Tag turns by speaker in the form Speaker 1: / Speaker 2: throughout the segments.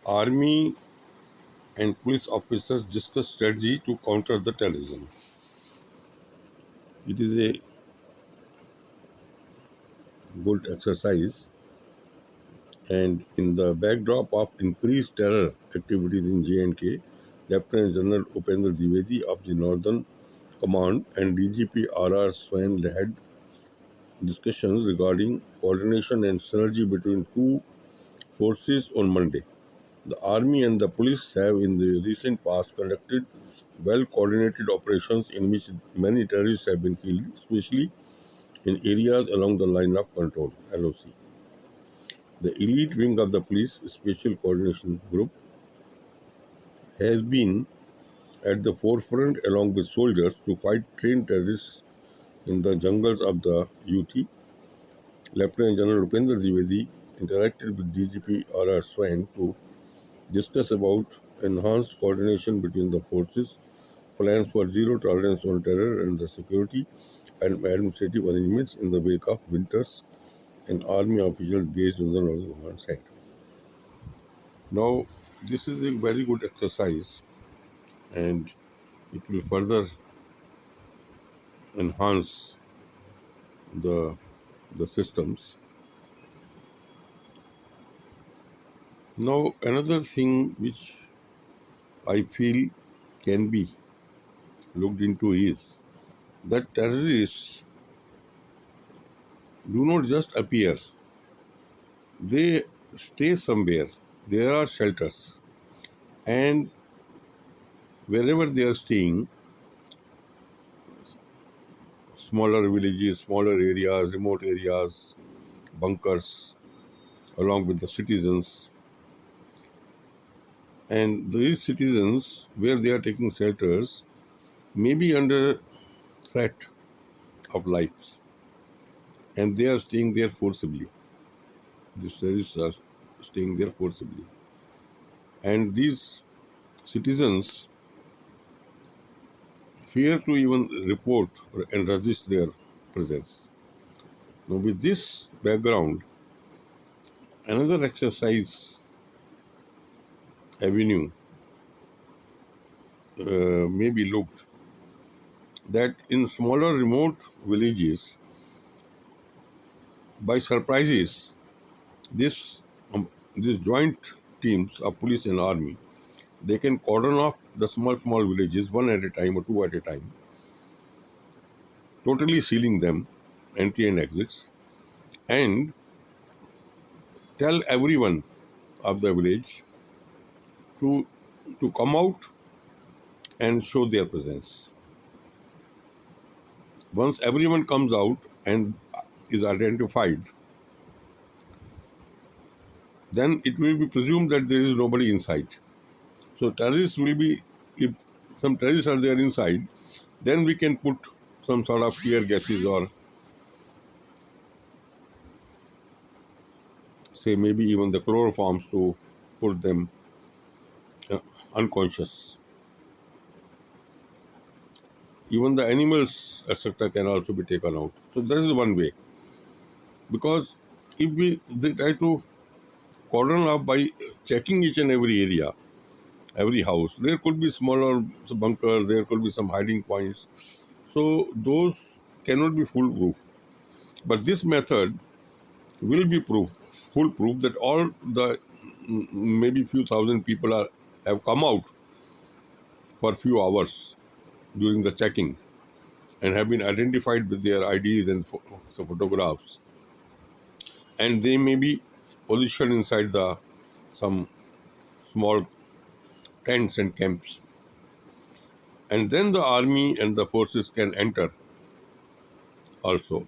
Speaker 1: Army and police officers discuss strategy to counter the terrorism. It is a good exercise, and in the backdrop of increased terror activities in J&K, Lieutenant General Upendra Dwivedi of the Northern Command and DGP R.R. Swain had discussions regarding coordination and synergy between two forces on Monday. The army and the police have in the recent past conducted well coordinated operations in which many terrorists have been killed, especially in areas along the line of control (LOC). The elite wing of the police special coordination group has been at the forefront along with soldiers to fight trained terrorists in the jungles of the UT. Lieutenant General Upendra Dwivedi interacted with DGP R.R. Swain to discuss about enhanced coordination between the forces, plans for zero tolerance on terror and the security and administrative arrangements in the wake of winters and army officials based on the northern command side. Now, this is a very good exercise and it will further enhance the the systems. Now, another thing which I feel can be looked into is that terrorists do not just appear, they stay somewhere. There are shelters, and wherever they are staying, smaller villages, smaller areas, remote areas, bunkers, along with the citizens, and these citizens, where they are taking shelters, may be under threat of lives, and they are staying there forcibly. These terrorists are staying there forcibly, and these citizens fear to even report and resist their presence. Now, with this background, another exercise avenue may be looked that in smaller remote villages, by surprises, this these joint teams of police and army, they can cordon off the small villages one at a time or two at a time, totally sealing them, entry and exits, and tell everyone of the village to come out and show their presence. Once everyone comes out and is identified, then it will be presumed that there is nobody inside. So terrorists will be, if some terrorists are there inside, then we can put some sort of tear gases or say maybe even the chloroforms to put them unconscious. Even the animals, etc., can also be taken out. So that is one way. Because if we they try to cordon off by checking each and every area, every house, there could be smaller bunkers, there could be some hiding points. So those cannot be foolproof. But this method will be foolproof that all the maybe few thousand people have come out for few hours during the checking and have been identified with their IDs and photographs, and they may be positioned inside the some small tents and camps, and then the army and the forces can enter also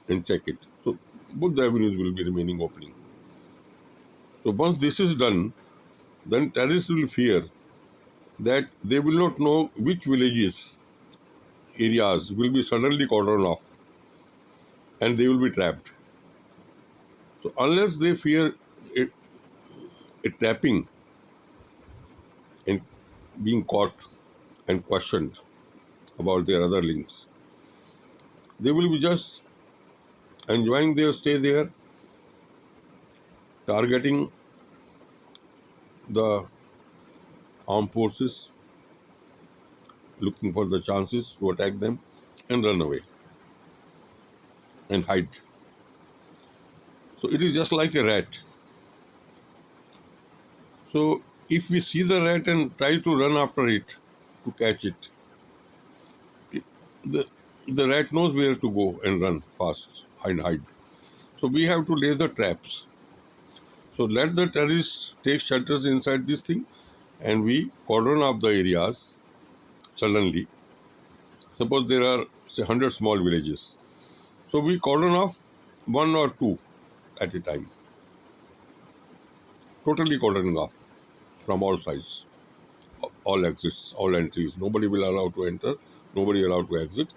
Speaker 1: and check it. So both the avenues will be remaining opening. So once this is done, then terrorists will fear that they will not know which villages, areas will be suddenly cordoned off and they will be trapped. So unless they fear a trapping and being caught and questioned about their other links, they will be just enjoying their stay there, targeting the armed forces looking for the chances to attack them and run away and hide. So it is just like a rat. So if we see the rat and try to run after it to catch it, the, the rat knows where to go and run fast and hide. So we have to lay the traps. So let the terrorists take shelters inside this thing and we cordon off the areas suddenly. Suppose there are say 100 small villages. So we cordon off one or two at a time, totally cordoning off from all sides, all exits, all entries. Nobody will allow to enter, nobody allowed to exit.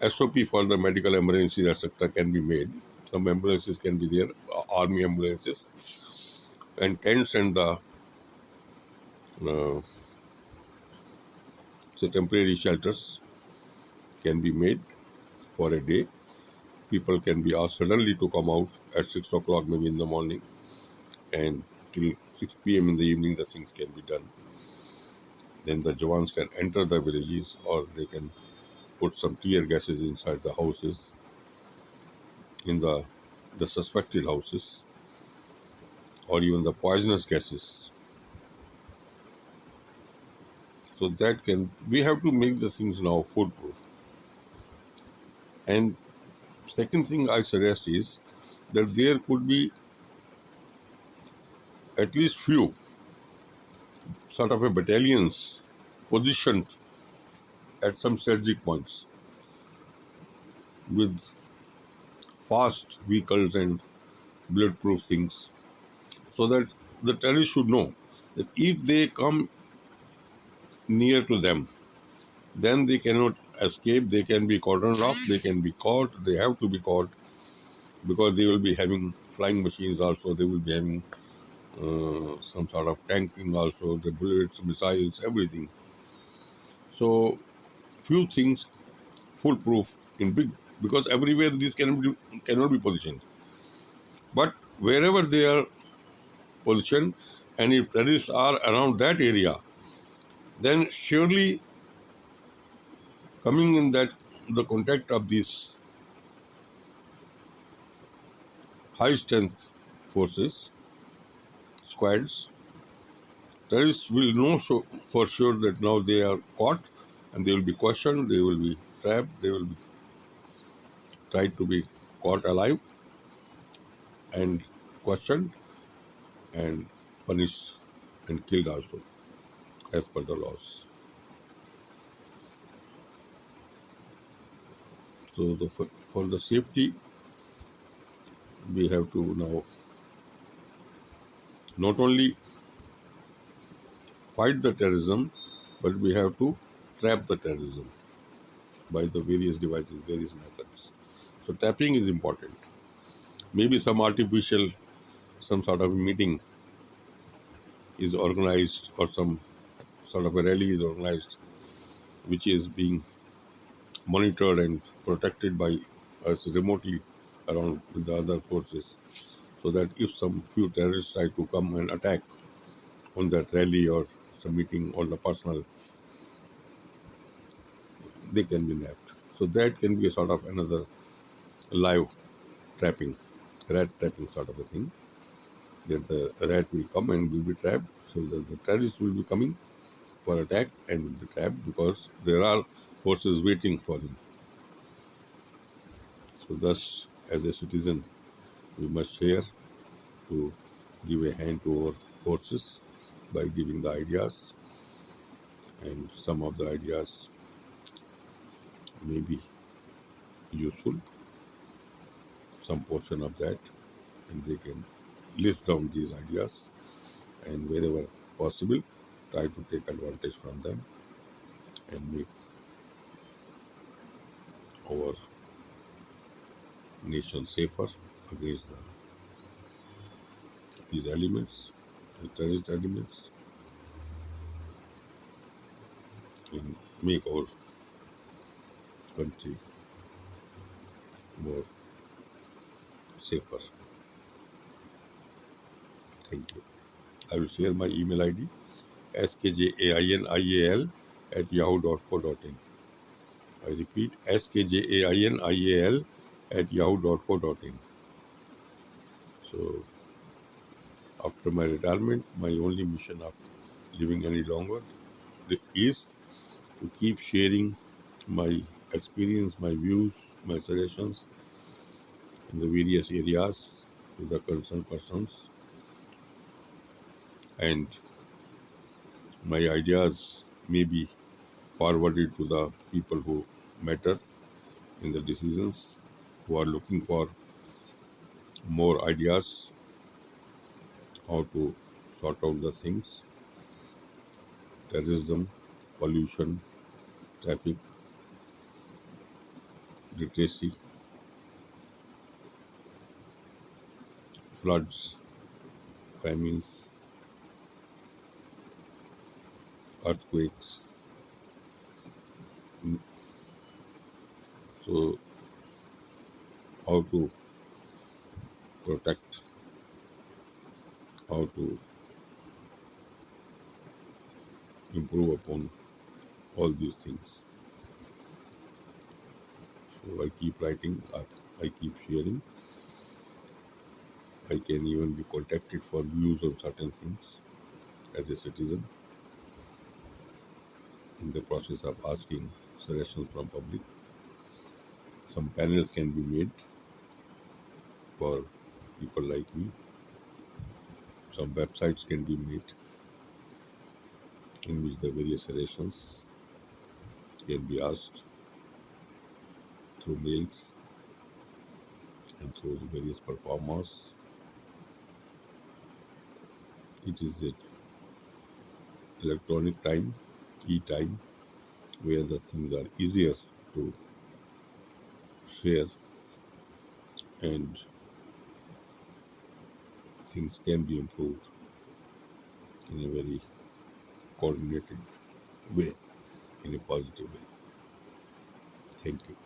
Speaker 1: SOP for the medical emergencies, etc., can be made. Some ambulances can be there, army ambulances, and tents and the uh, temporary shelters can be made for a day. People can be asked suddenly to come out at 6 o'clock, maybe in the morning, and till 6 p.m. in the evening, the things can be done. Then the Jawans can enter the villages, or they can put some tear gases inside the houses, in the suspected houses, or even the poisonous gases. So that can we have to make the things now foolproof. And second thing I suggest is that there could be at least few sort of a battalions positioned at some strategic points with fast vehicles and bulletproof things, so that the terrorists should know that if they come near to them, then they cannot escape. They can be cordoned off. They can be caught. They have to be caught because they will be having flying machines also. They will be having some sort of tanking also, the bullets, missiles, everything. So few things foolproof in big, because everywhere these cannot be positioned. But wherever they are positioned, and if terrorists are around that area, then surely coming in that the contact of these high strength forces, squads, terrorists will know for sure that now they are caught and they will be questioned, they will be trapped, they will be tried to be caught alive and questioned and punished and killed also as per the laws. So for the safety, we have to now not only fight the terrorism, but we have to trap the terrorism by the various devices, various methods. So tapping is important. Maybe some artificial, some sort of meeting is organized, or some sort of a rally is organized, which is being monitored and protected by us remotely around with the other forces, so that if some few terrorists try to come and attack on that rally or some meeting or the personal, they can be nabbed. So that can be a sort of another live trapping, rat trapping sort of a thing, that the rat will come and will be trapped. So the terrorists will be coming for attack and will be trapped because there are forces waiting for him. So thus, as a citizen, we must share to give a hand to our forces by giving the ideas, and some of the ideas may be useful, some portion of that, and they can list down these ideas and wherever possible try to take advantage from them and make our nation safer against these elements, the terrorist elements, and make our country more safer. Thank you. I will share my email ID skjainial@yahoo.co.in. I repeat, skjainial@yahoo.co.in. So, after my retirement, my only mission of living any longer is to keep sharing my experience, my views, my suggestions in the various areas to the concerned persons, and my ideas may be forwarded to the people who matter in the decisions, who are looking for more ideas how to sort out the things: terrorism, pollution, traffic, literacy, floods, famines, earthquakes. So, how to protect, how to improve upon all these things. So, I keep writing, I keep sharing. I can even be contacted for views on certain things as a citizen in the process of asking suggestions from public. Some panels can be made for people like me. Some websites can be made in which the various suggestions can be asked through mails and through the various performers. It is an electronic time, e-time, where the things are easier to share and things can be improved in a very coordinated way, in a positive way. Thank you.